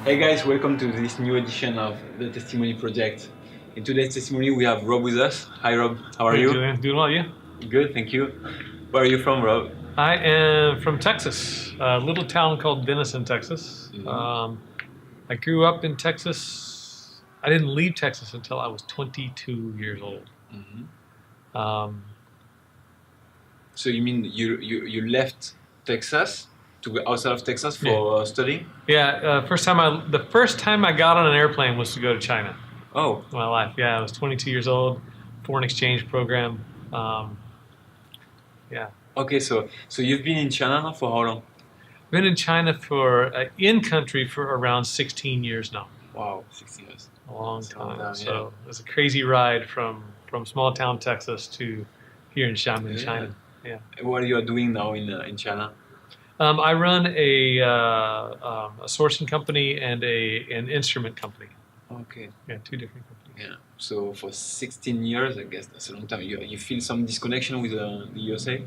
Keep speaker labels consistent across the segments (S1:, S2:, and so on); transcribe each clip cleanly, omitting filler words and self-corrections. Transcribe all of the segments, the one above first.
S1: Hey guys, welcome to this new edition of the Testimony Project. In today's testimony, we have Rob with us. Hi Rob, how are
S2: Hey,
S1: you?
S2: Julian. Doing well, you?
S1: Good, thank you. Where are you from, Rob?
S2: I am from Texas, a little town called Denison, Texas.
S1: Mm-hmm.
S2: I grew up in Texas. I didn't leave Texas until I was 22 years old.
S1: Mm-hmm.
S2: Um,
S1: So you mean you left Texas to go outside of Texas for studying?
S2: yeah, the first time I got on an airplane was to go to China.
S1: Oh.
S2: In my life, yeah, I was 22 years old, foreign exchange program. Yeah.
S1: Okay, so you've been in China now for how long?
S2: Been in China in country for around 16 years now.
S1: Wow, 16 years.
S2: A long time.
S1: Yeah.
S2: So it was a crazy ride from small town Texas to here in Xiamen, China. Yeah.
S1: What are you doing now in China?
S2: I run a sourcing company and an instrument company.
S1: Okay.
S2: Yeah, two different companies.
S1: Yeah. So for 16 years, I guess that's a long time. You feel some disconnection with the USA?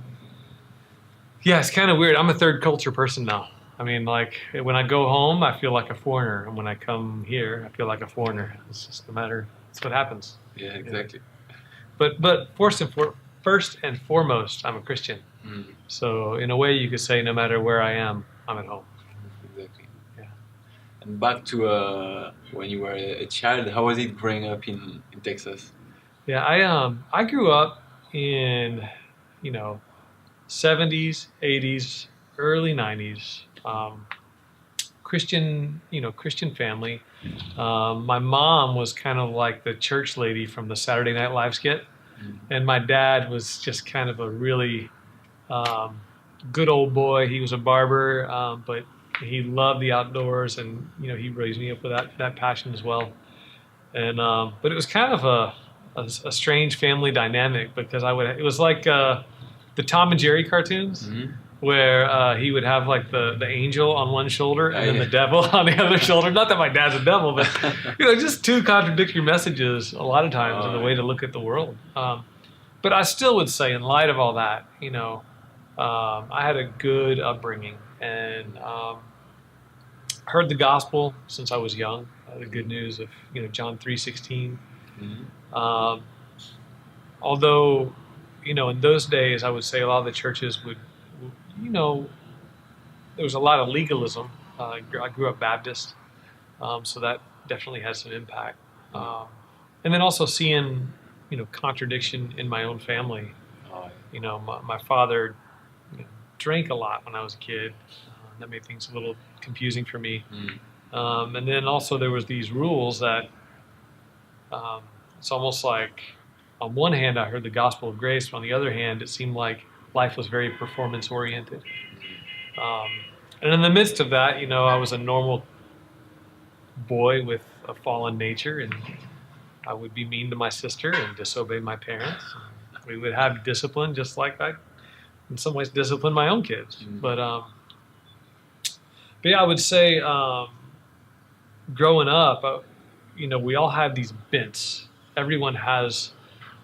S2: Yeah, it's kind of weird. I'm a third culture person now. I mean, like when I go home, I feel like a foreigner, and when I come here, I feel like a foreigner. It's just a matter. It's what happens.
S1: Yeah, exactly.
S2: Yeah. But first and foremost, I'm a Christian.
S1: Mm.
S2: So in a way, you could say no matter where I am, I'm at home.
S1: Exactly.
S2: Yeah.
S1: And back to when you were a child, how was it growing up in Texas?
S2: Yeah, I grew up in 70s, 80s, early 90s. Christian family. My mom was kind of like the church lady from the Saturday Night Live skit, and my dad was just kind of a really good old boy. He was a barber, but he loved the outdoors, and he raised me up with that passion as well. And but it was kind of a strange family dynamic because it was like the Tom and Jerry cartoons. Mm-hmm. Where he would have like the angel on one shoulder and then the devil on the other shoulder. Not that my dad's a devil, but just two contradictory messages a lot of times in the way to look at the world. But I still would say, in light of all that, I had a good upbringing and heard the gospel since I was young. The good news of John 3:16. Mm-hmm. Although in those days, I would say a lot of the churches would. There was a lot of legalism. I grew up Baptist, so that definitely had some impact. And then also seeing, contradiction in my own family. My father drank a lot when I was a kid. That made things a little confusing for me. And then also there was these rules that it's almost like, on one hand, I heard the gospel of grace, but on the other hand, it seemed like life was very performance-oriented. And in the midst of that, I was a normal boy with a fallen nature, and I would be mean to my sister and disobey my parents. We would have discipline, just like I, in some ways, discipline my own kids. Mm-hmm. But yeah, I would say growing up, we all have these bents. Everyone has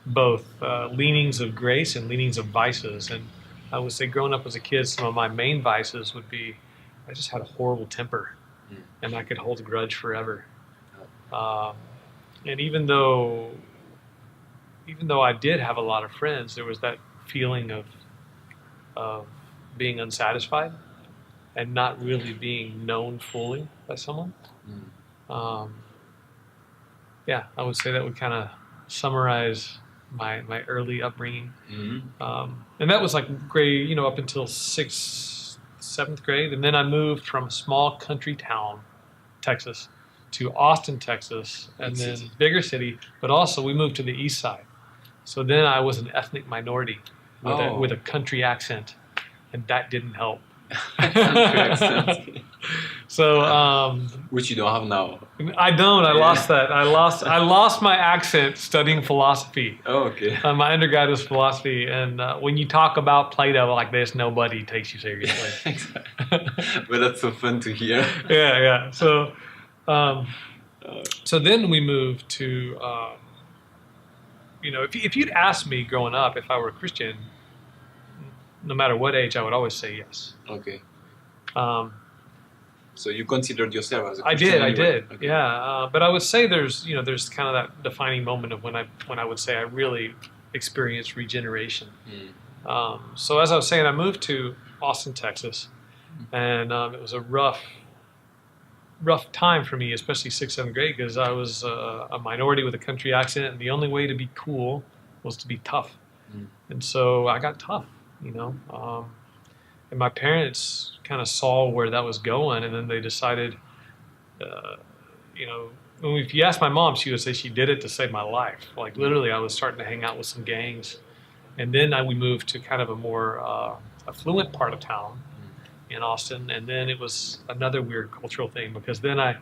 S2: both leanings of grace and leanings of vices. And I would say growing up as a kid, some of my main vices would be I just had a horrible temper and I could hold a grudge forever. And even though I did have a lot of friends, there was that feeling of being unsatisfied and not really being known fully by someone. Yeah, I would say that would kind of summarize my early upbringing. Mm-hmm. And that was like grade, up until 6th, 7th grade. And then I moved from a small country town, Texas, to Austin, Texas, and then bigger city. But also we moved to the east side. So then I was an ethnic minority with a country accent, and that didn't help. So,
S1: which you don't have now.
S2: I don't. I lost that. I lost my accent studying philosophy.
S1: Oh, okay.
S2: My undergrad was philosophy, and when you talk about Plato like this, nobody takes you seriously.
S1: But that's so fun to hear.
S2: Yeah. So, so then we moved to. If you'd asked me growing up if I were a Christian, no matter what age, I would always say yes.
S1: Okay.
S2: Um,
S1: So you considered yourself as a
S2: I
S1: Christian?
S2: did,
S1: anyway? Okay.
S2: yeah. But I would say there's kind of that defining moment of when I would say I really experienced regeneration. So as I was saying, I moved to Austin, Texas, and it was a rough time for me, especially 6th, 7th grade, because I was a minority with a country accent, and the only way to be cool was to be tough. And so I got tough, and my parents kind of saw where that was going, and then they decided, if you ask my mom, she would say she did it to save my life. Like literally, I was starting to hang out with some gangs, and then we moved to kind of a more affluent part of town in Austin, and then it was another weird cultural thing because then I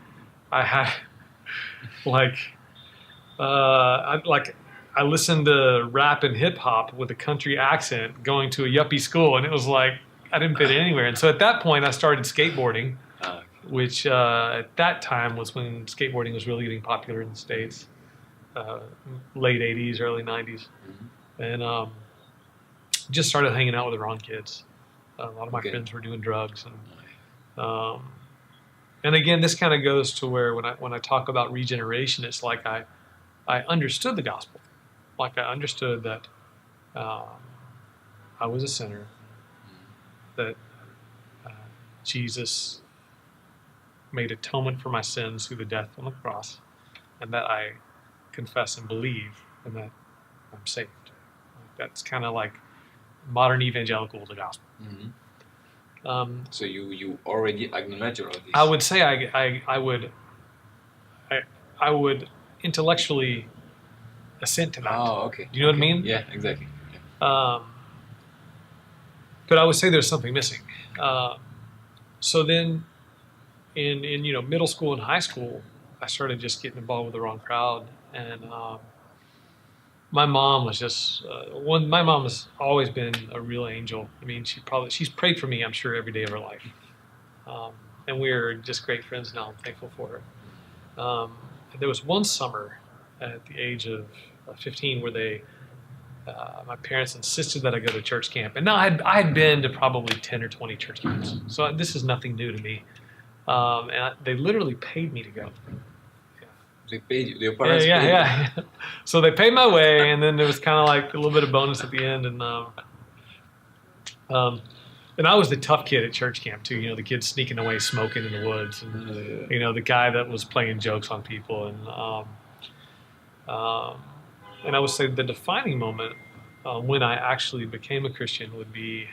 S2: had I listened to rap and hip hop with a country accent going to a yuppie school, and it was like I didn't fit anywhere. And so at that point, I started skateboarding, which at that time was when skateboarding was really getting popular in the States, late '80s, early '90s, and just started hanging out with the wrong kids. A lot of my friends were doing drugs, and again, this kind of goes to where when I talk about regeneration, it's like I understood the gospel, like I understood that I was a sinner, that Jesus made atonement for my sins through the death on the cross, and that I confess and believe, and that I'm saved. That's kind of like modern evangelical the gospel.
S1: So you already acknowledge all of this?
S2: I would say I would intellectually assent to that.
S1: Oh, okay.
S2: Do you know what I mean?
S1: Yeah, exactly. Yeah.
S2: But I would say there's something missing. So then, in middle school and high school, I started just getting involved with the wrong crowd, and my mom was just my mom has always been a real angel. I mean, she's prayed for me, I'm sure, every day of her life, and we're just great friends now. I'm thankful for her. There was one summer at the age of 15 where my parents insisted that I go to church camp, and now I had been to probably 10 or 20 church camps, so this is nothing new to me. And they literally paid me to go.
S1: They paid you. Your parents paid
S2: Yeah. So they paid my way, and then there was kind of like a little bit of bonus at the end, and I was the tough kid at church camp too. The kid sneaking away smoking in the woods, and the guy that was playing jokes on people, and I would say the defining moment when I actually became a Christian would be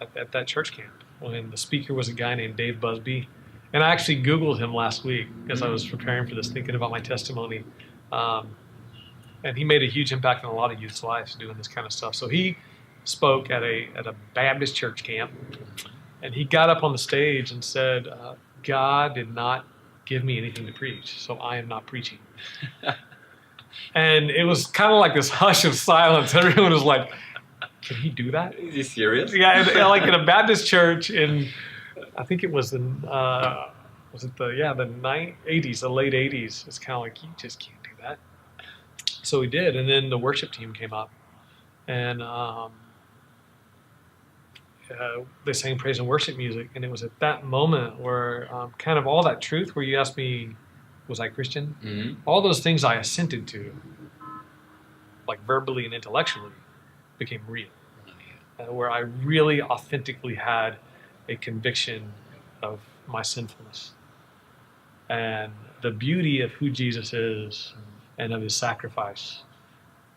S2: at that church camp when the speaker was a guy named Dave Busby. And I actually Googled him last week as I was preparing for this, thinking about my testimony. And he made a huge impact on a lot of youth's lives doing this kind of stuff. So he spoke at a Baptist church camp, and he got up on the stage and said, God did not give me anything to preach, so I am not preaching. And it was kind of like this hush of silence. Everyone was like, can he do that?
S1: Is he serious?
S2: Yeah, like in a Baptist church in, I think it was in, the 80s, the late 80s. It's kind of like, you just can't do that. So we did, and then the worship team came up, and they sang praise and worship music, and it was at that moment where kind of all that truth where you asked me, was I Christian? Mm-hmm. All those things I assented to, like verbally and intellectually, became real. Where I really authentically had a conviction of my sinfulness and the beauty of who Jesus is and of his sacrifice,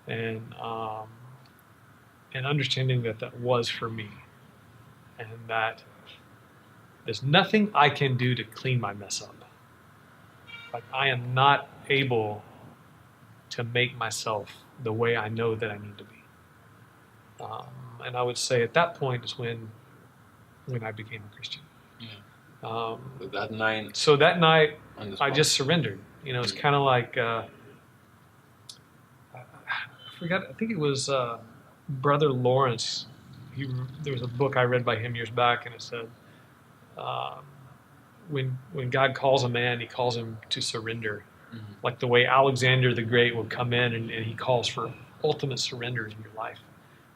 S2: and understanding that was for me, and that there's nothing I can do to clean my mess up. Like, I am not able to make myself the way I know that I need to be. And I would say at that point is when I became a Christian. Yeah. So that night, I just surrendered. It's kind of like, I forgot, I think it was Brother Lawrence. There was a book I read by him years back, and it said, when God calls a man, he calls him to surrender. Mm-hmm. Like the way Alexander the Great will come in and he calls for ultimate surrender in your life.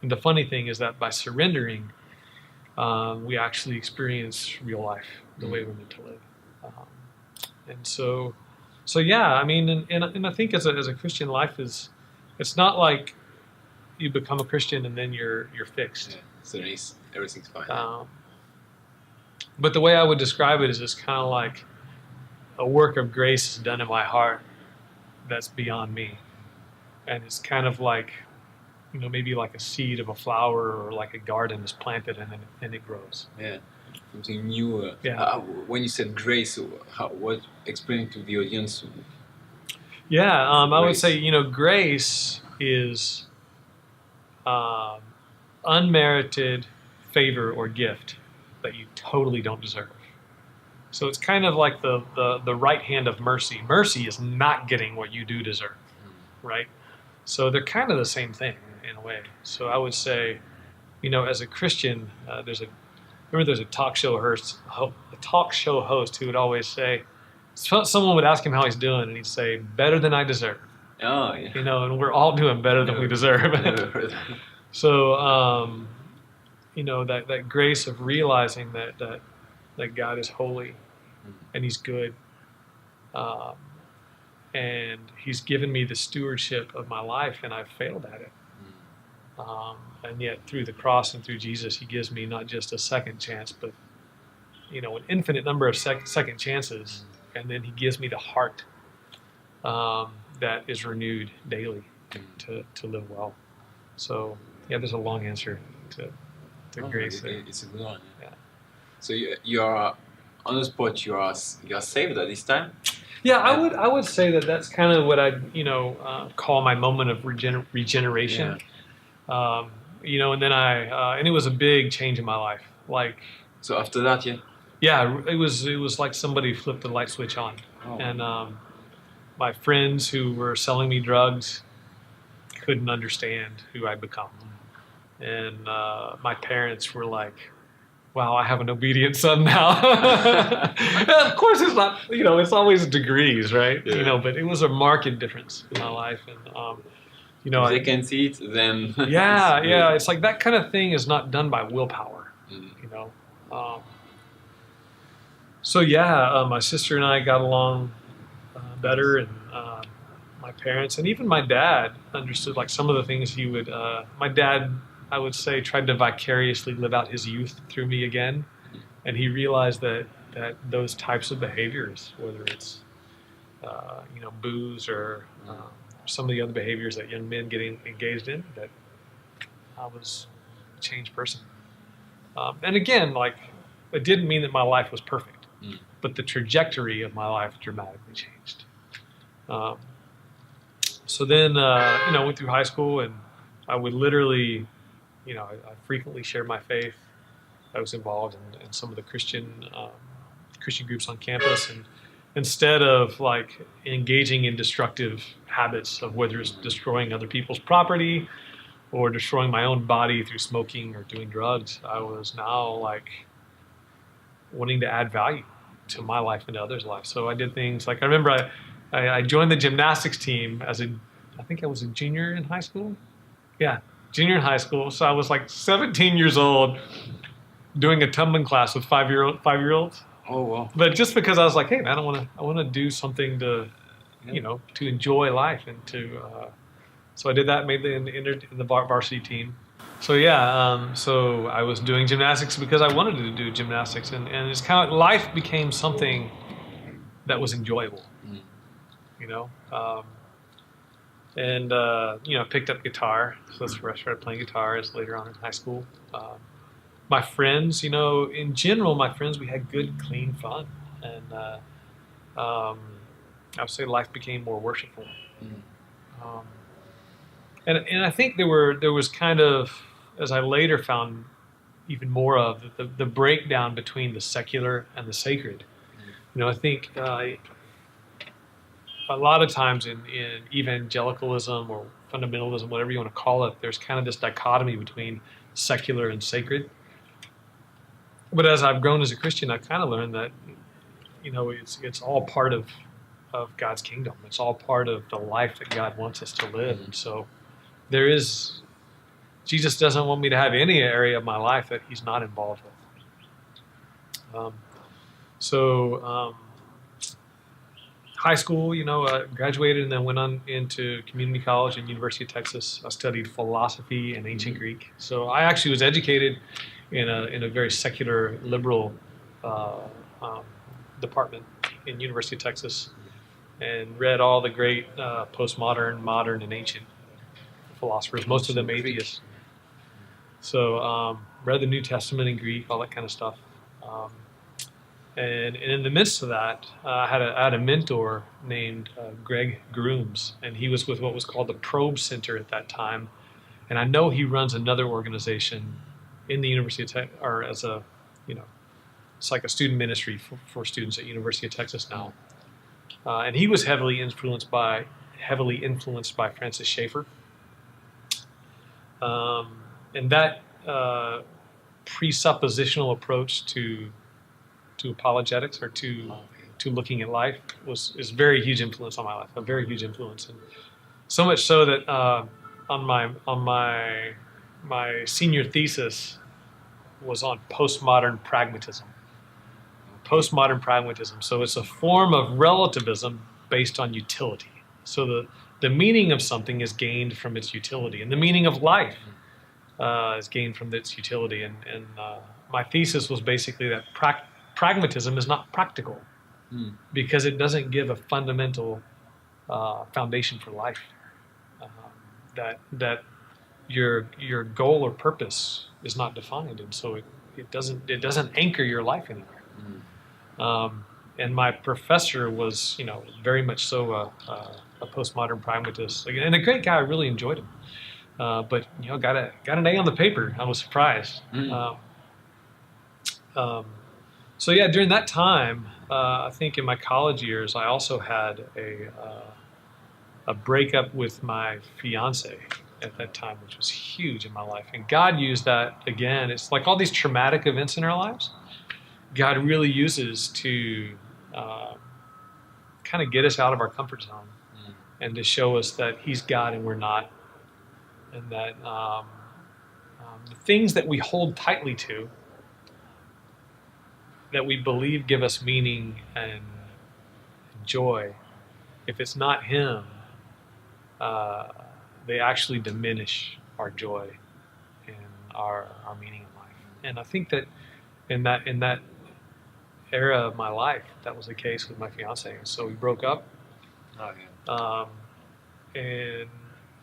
S2: And the funny thing is that by surrendering, we actually experience real life the way we're meant to live. And so yeah, I mean, and I think as a Christian, life is, it's not like you become a Christian and then you're fixed.
S1: Yeah. So everything's fine.
S2: But the way I would describe it is it's kind of like a work of grace is done in my heart that's beyond me. And it's kind of like, maybe like a seed of a flower or like a garden is planted and it grows.
S1: Yeah, something new.
S2: Yeah.
S1: When you said grace, what explain to the audience?
S2: Yeah, I would say, grace is unmerited favor or gift that you totally don't deserve. So it's kind of like the right hand of mercy. Mercy is not getting what you do deserve, right? So they're kind of the same thing in a way. So I would say, as a Christian, there's a talk show host who would always say, someone would ask him how he's doing, and he'd say, "Better than I deserve."
S1: Oh, yeah.
S2: And we're all doing better than we deserve.
S1: Never heard that.
S2: So, that grace of realizing that God is holy and He's good, and He's given me the stewardship of my life, and I've failed at it. And yet, through the cross and through Jesus, He gives me not just a second chance, but an infinite number of second chances, and then He gives me the heart that is renewed daily to live well. So, yeah, there's a long answer to grace.
S1: It's a good one.
S2: Yeah.
S1: So you are on the spot. You are saved at this time.
S2: Yeah, I would say that's kind of what I call my moment of regeneration. Yeah. And then and it was a big change in my life.
S1: So after that,
S2: it was like somebody flipped the light switch on, and my friends who were selling me drugs couldn't understand who I'd become, and my parents were like, "Wow, I have an obedient son now." And of course, it's not, it's always degrees, right?
S1: Yeah.
S2: But it was a marked difference in my life, and
S1: if they can see it, then
S2: yeah, it's like that kind of thing is not done by willpower, So yeah, my sister and I got along better, and my parents and even my dad understood like some of the things he would. My dad, I would say, tried to vicariously live out his youth through me again, and he realized that those types of behaviors, whether it's booze or some of the other behaviors that young men get engaged in, that I was a changed person. And again, it didn't mean that my life was perfect, but the trajectory of my life dramatically changed. So then, I went through high school, and I would literally, I frequently shared my faith. I was involved in some of the Christian groups on campus, and instead of engaging in destructive habits of whether it's destroying other people's property or destroying my own body through smoking or doing drugs, I was now wanting to add value to my life and to others' lives. So I did things I remember I joined the gymnastics team I think I was a junior in high school. Yeah, junior in high school. So I was 17 years old doing a tumbling class with five-year-olds.
S1: Oh wow!
S2: But just because I was like, hey man, I want to do something to, to enjoy life and to. So I did that. Entered in the varsity team. So yeah, so I was doing gymnastics because I wanted to do gymnastics, and it's kind of life became something that was enjoyable. I picked up guitar. So that's where I started playing guitar. As later on in high school. My friends, in general, we had good, clean fun, and I would say life became more worshipful. And I think there was kind of, as I later found even more of, the breakdown between the secular and the sacred. I think a lot of times in evangelicalism or fundamentalism, whatever you want to call it, there's kind of this dichotomy between secular and sacred. But as I've grown as a Christian, I've kind of learned that, it's all part of God's kingdom. It's all part of the life that God wants us to live. And so there is Jesus doesn't want me to have any area of my life that he's not involved with. High school, graduated and then went on into community college and University of Texas. I studied philosophy and ancient Greek. So I actually was educated in a very secular, liberal department in University of Texas, and read all the great postmodern, modern, and ancient philosophers, most of them atheists. So read the New Testament in Greek, all that kind of stuff. And in the midst of that, I had a mentor named Greg Grooms, and he was with what was called the Probe Center at that time. And I know he runs another organization in the University of Texas, or as a, it's like a student ministry for students at University of Texas now. And he was heavily influenced by Francis Schaeffer. And that presuppositional approach to apologetics, or to looking at life, is very huge influence on my life, a very huge influence. And so much so that on my senior thesis was on postmodern pragmatism. Postmodern pragmatism. So it's a form of relativism based on utility. So the meaning of something is gained from its utility, and the meaning of life is gained from its utility. And my thesis was basically that pragmatism is not practical because it doesn't give a fundamental foundation for life. That your goal or purpose is not defined, and so it doesn't anchor your life anywhere. And my professor was, very much so a postmodern pragmatist, and a great guy. I really enjoyed him, but got an A on the paper. I was surprised. So yeah, during that time, I think in my college years, I also had a breakup with my fiance at that time, which was huge in my life. And God used that again. It's like all these traumatic events in our lives, God really uses to kind of get us out of our comfort zone and to show us that He's God and we're not, and that the things that we hold tightly to, that we believe give us meaning and joy, if it's not Him, they actually diminish our joy and our meaning in life. And I think that in that era of my life, that was the case with my fiance. And so we broke up.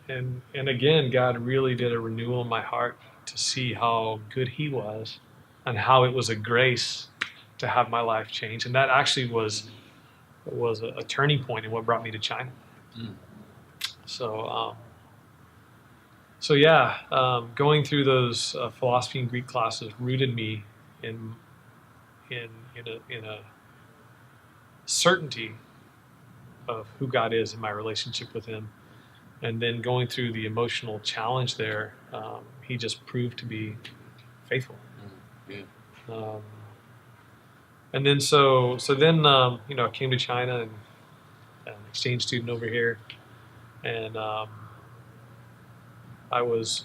S2: And again, God really did a renewal in my heart to see how good He was and how it was a grace to have my life change. And that actually was a turning point in what brought me to China. So going through those philosophy and Greek classes rooted me in a certainty of who God is in my relationship with Him. And then going through the emotional challenge there, He just proved to be faithful. And then I came to China and an exchange student over here, and I was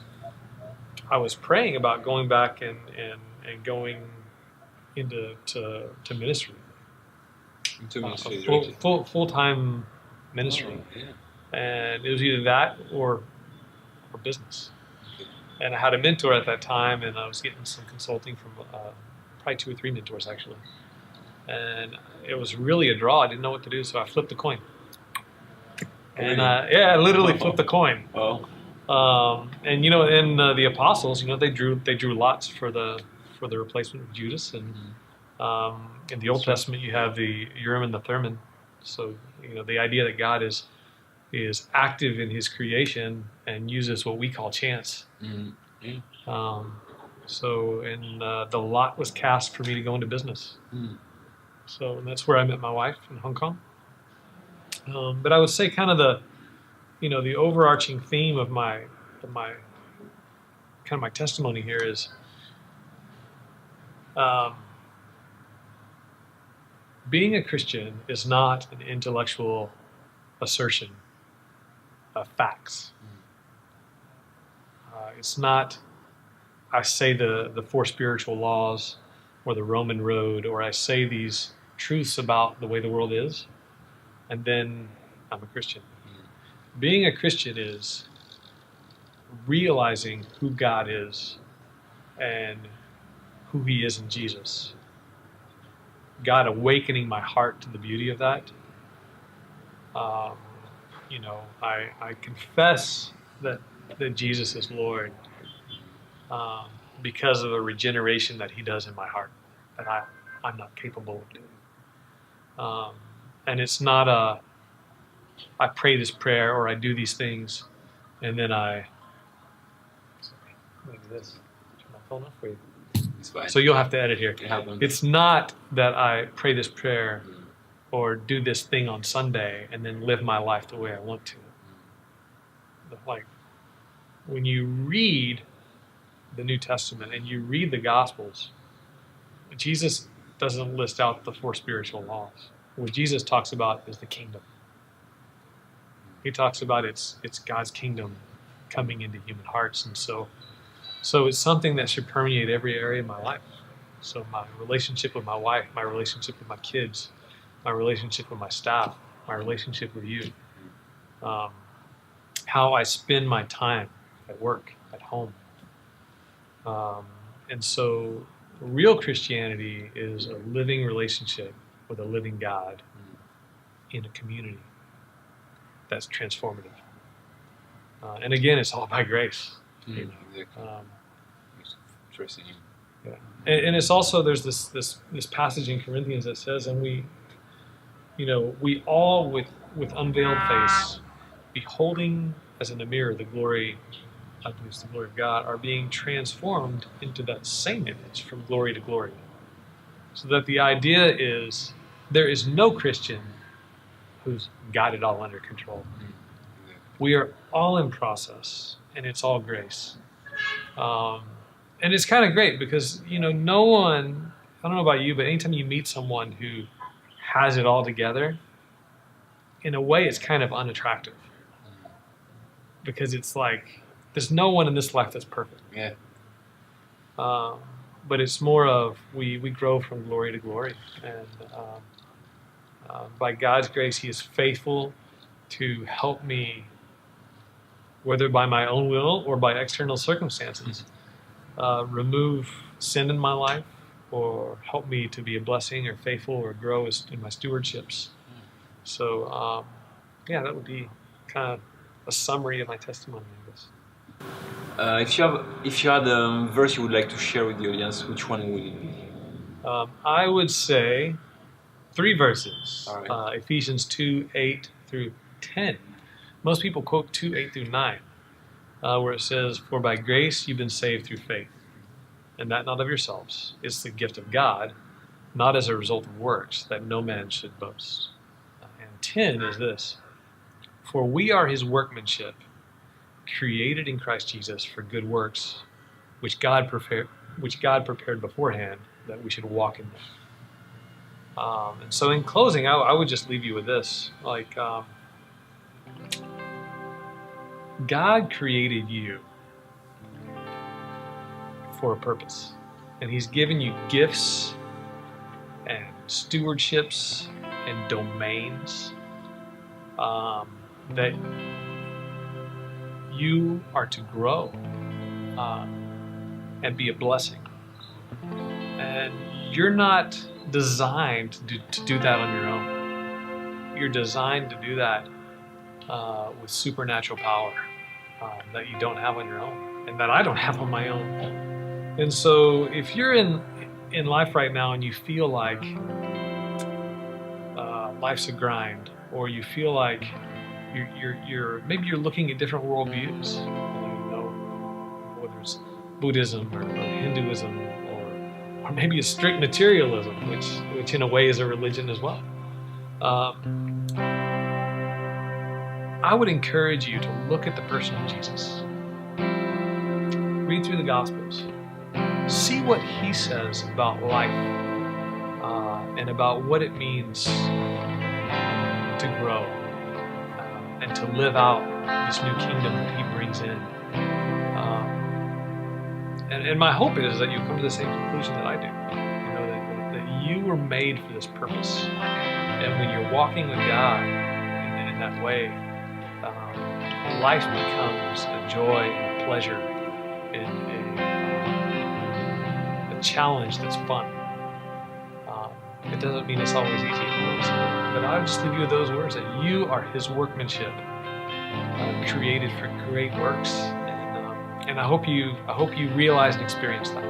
S2: praying about going back and going into ministry. Full-time ministry. And it was either that or business. And I had a mentor at that time, and I was getting some consulting from probably 2 or 3 mentors actually. And it was really a draw. I didn't know what to do, so I flipped the coin. And I literally flipped the coin. And the apostles, they drew lots for the replacement of Judas, and in the Old Testament you have the Urim and the Thummim. So the idea that God is active in His creation and uses what we call chance. So the lot was cast for me to go into business. So that's where I met my wife in Hong Kong. But I would say kind of the overarching theme of my testimony here is being a Christian is not an intellectual assertion of facts. It's not, I say the four spiritual laws or the Roman road, or I say these truths about the way the world is, and then I'm a Christian. Being a Christian is realizing who God is and who He is in Jesus. God awakening my heart to the beauty of that. I confess that Jesus is Lord because of the regeneration that He does in my heart that I'm not capable of doing. And it's not I pray this prayer or I do these things and then like this. Turn my phone off for you.
S1: It's fine.
S2: So you'll have to edit here.
S1: It happens.
S2: It's not that I pray this prayer or do this thing on Sunday and then live my life the way I want to. But like when you read the New Testament and you read the Gospels, Jesus doesn't list out the four spiritual laws. What Jesus talks about is the kingdom. He talks about it's God's kingdom coming into human hearts, and so it's something that should permeate every area of my life. So my relationship with my wife, my relationship with my kids, my relationship with my staff, my relationship with you, how I spend my time at work, at home. And so real Christianity is a living relationship with a living God in a community that's transformative. And again, it's all by grace. You know?
S1: Exactly. Trusting Him.
S2: Yeah. And it's also, there's this passage in Corinthians that says, and we all with unveiled face, beholding as in a mirror the glory, I believe it's the glory of God, are being transformed into that same image from glory to glory. So that the idea is there is no Christian who's got it all under control. We are all in process, and it's all grace. And it's kind of great because, no one, I don't know about you, but anytime you meet someone who has it all together, in a way it's kind of unattractive. Because it's like, there's no one in this life that's perfect.
S1: Yeah.
S2: But it's more of, we grow from glory to glory. And by God's grace, He is faithful to help me, whether by my own will or by external circumstances, remove sin in my life or help me to be a blessing or faithful or grow in my stewardships. So, that would be kind of a summary of my testimony, I guess.
S1: If you had a verse you would like to share with the audience, which one would it be?
S2: I would say 3 verses.
S1: All right.
S2: Ephesians 2:8 through 10. Most people quote 2:8 through 9, where it says, "For by grace you've been saved through faith, and that not of yourselves. It's the gift of God, not as a result of works, that no man should boast." And 10 is this: "For we are His workmanship, created in Christ Jesus for good works, which God prepared beforehand that we should walk in them." And so in closing, I would just leave you with this. God created you for a purpose. And He's given you gifts and stewardships and domains that you are to grow and be a blessing. And you're not designed to do that on your own. You're designed to do that with supernatural power that you don't have on your own and that I don't have on my own. And so if you're in life right now and you feel like life's a grind, or you feel like maybe you're looking at different worldviews, whether it's Buddhism or Hinduism or maybe a strict materialism, which in a way is a religion as well. I would encourage you to look at the person of Jesus. Read through the Gospels. See what He says about life and about what it means to grow and to live out this new kingdom that He brings in. and my hope is that you come to the same conclusion that I do. You know, that you were made for this purpose. And when you're walking with God in that way, life becomes a joy and a pleasure and a challenge that's fun. It doesn't mean it's always easy, of course, but I would just leave you with those words, that you are His workmanship, created for great works, and I hope you realize and experience that.